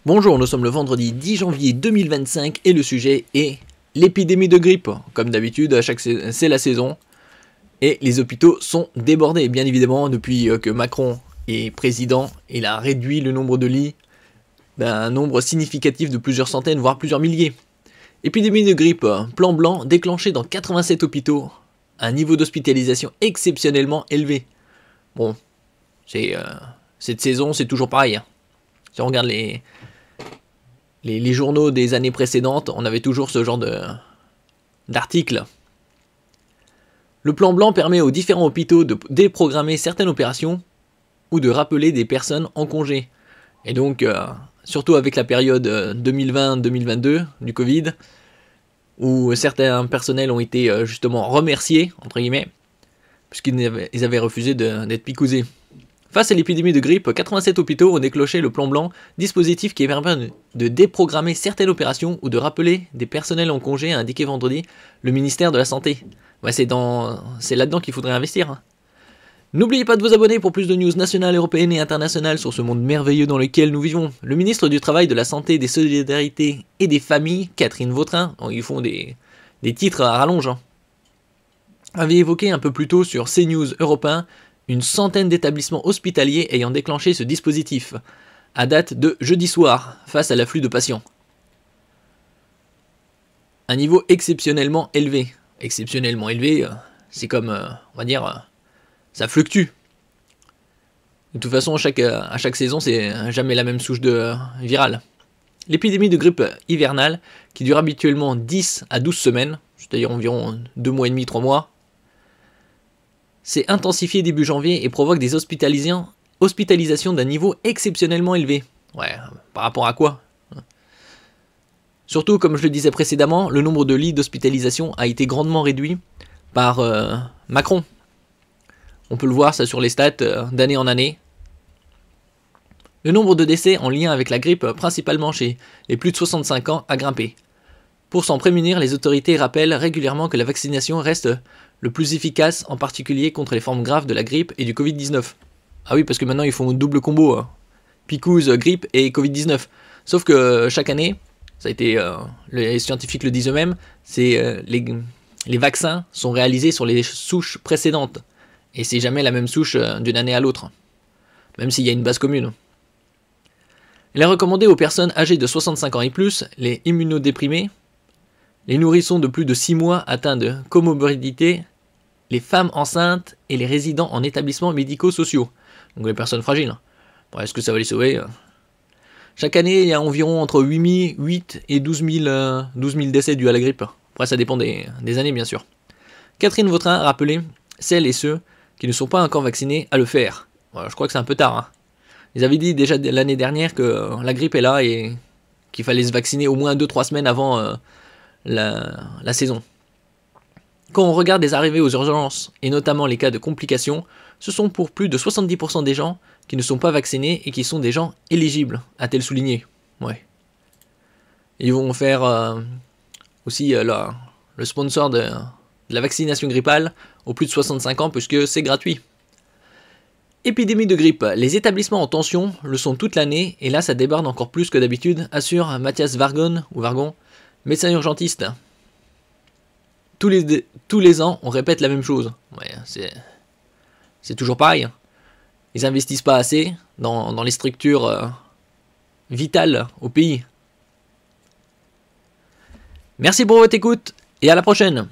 Bonjour, nous sommes le vendredi 10 janvier 2025 et le sujet est l'épidémie de grippe. Comme d'habitude, c'est la saison et les hôpitaux sont débordés. Bien évidemment, depuis que Macron est président, il a réduit le nombre de lits d'un nombre significatif de plusieurs centaines, voire plusieurs milliers. Épidémie de grippe, plan blanc déclenché dans 87 hôpitaux, un niveau d'hospitalisation exceptionnellement élevé. Bon, cette saison, c'est toujours pareil. Si on regarde les journaux des années précédentes, on avait toujours ce genre d'articles. Le plan blanc permet aux différents hôpitaux de déprogrammer certaines opérations ou de rappeler des personnes en congé. Et donc, surtout avec la période 2020-2022 du Covid, où certains personnels ont été justement remerciés, entre guillemets, puisqu'ils avaient refusé d'être picousés. Face à l'épidémie de grippe, 87 hôpitaux ont déclenché le plan blanc, dispositif qui permet de déprogrammer certaines opérations ou de rappeler des personnels en congé, a indiqué vendredi le ministère de la Santé. Ouais, c'est là-dedans qu'il faudrait investir. N'oubliez pas de vous abonner pour plus de news nationales, européennes et internationales sur ce monde merveilleux dans lequel nous vivons. Le ministre du Travail, de la Santé, des Solidarités et des Familles, Catherine Vautrin, ils font des titres à rallonge, avait évoqué un peu plus tôt sur CNews Europe 1 une centaine d'établissements hospitaliers ayant déclenché ce dispositif, à date de jeudi soir, face à l'afflux de patients. Un niveau exceptionnellement élevé. Exceptionnellement élevé, c'est comme, on va dire, ça fluctue. De toute façon, à chaque saison, c'est jamais la même souche virale. L'épidémie de grippe hivernale, qui dure habituellement 10 à 12 semaines, c'est-à-dire environ 2 mois et demi, 3 mois, s'est intensifié début janvier et provoque des hospitalisations d'un niveau exceptionnellement élevé. Ouais, par rapport à quoi? Surtout, comme je le disais précédemment, le nombre de lits d'hospitalisation a été grandement réduit par Macron. On peut le voir ça sur les stats d'année en année. Le nombre de décès en lien avec la grippe, principalement chez les plus de 65 ans, a grimpé. Pour s'en prémunir, les autorités rappellent régulièrement que la vaccination reste le plus efficace, en particulier contre les formes graves de la grippe et du Covid-19. Ah oui, parce que maintenant ils font un double combo, picouse, grippe et Covid-19. Sauf que chaque année, ça a été, les scientifiques le disent eux-mêmes, les vaccins sont réalisés sur les souches précédentes. Et c'est jamais la même souche d'une année à l'autre, même s'il y a une base commune. Il est recommandé aux personnes âgées de 65 ans et plus, les immunodéprimés, les nourrissons de plus de 6 mois atteints de comorbidité, les femmes enceintes et les résidents en établissements médico-sociaux. Donc les personnes fragiles. Bon, est-ce que ça va les sauver? Chaque année, il y a environ entre 8 et 12 000 décès dus à la grippe. Après, ça dépend des années, bien sûr. Catherine Vautrin a rappelé celles et ceux qui ne sont pas encore vaccinés à le faire. Voilà, je crois que c'est un peu tard. Ils avaient dit déjà l'année dernière que la grippe est là et qu'il fallait se vacciner au moins 2-3 semaines avant la saison. Quand on regarde les arrivées aux urgences, et notamment les cas de complications, ce sont pour plus de 70% des gens qui ne sont pas vaccinés et qui sont des gens éligibles, a-t-elle souligné. Ouais. Ils vont faire aussi le sponsor de la vaccination grippale aux plus de 65 ans puisque c'est gratuit. Épidémie de grippe. Les établissements en tension le sont toute l'année et là ça déborde encore plus que d'habitude, assure Mathias Vargon, médecin urgentiste. Tous les ans, on répète la même chose. Ouais, c'est toujours pareil. Ils investissent pas assez dans les structures vitales au pays. Merci pour votre écoute et à la prochaine.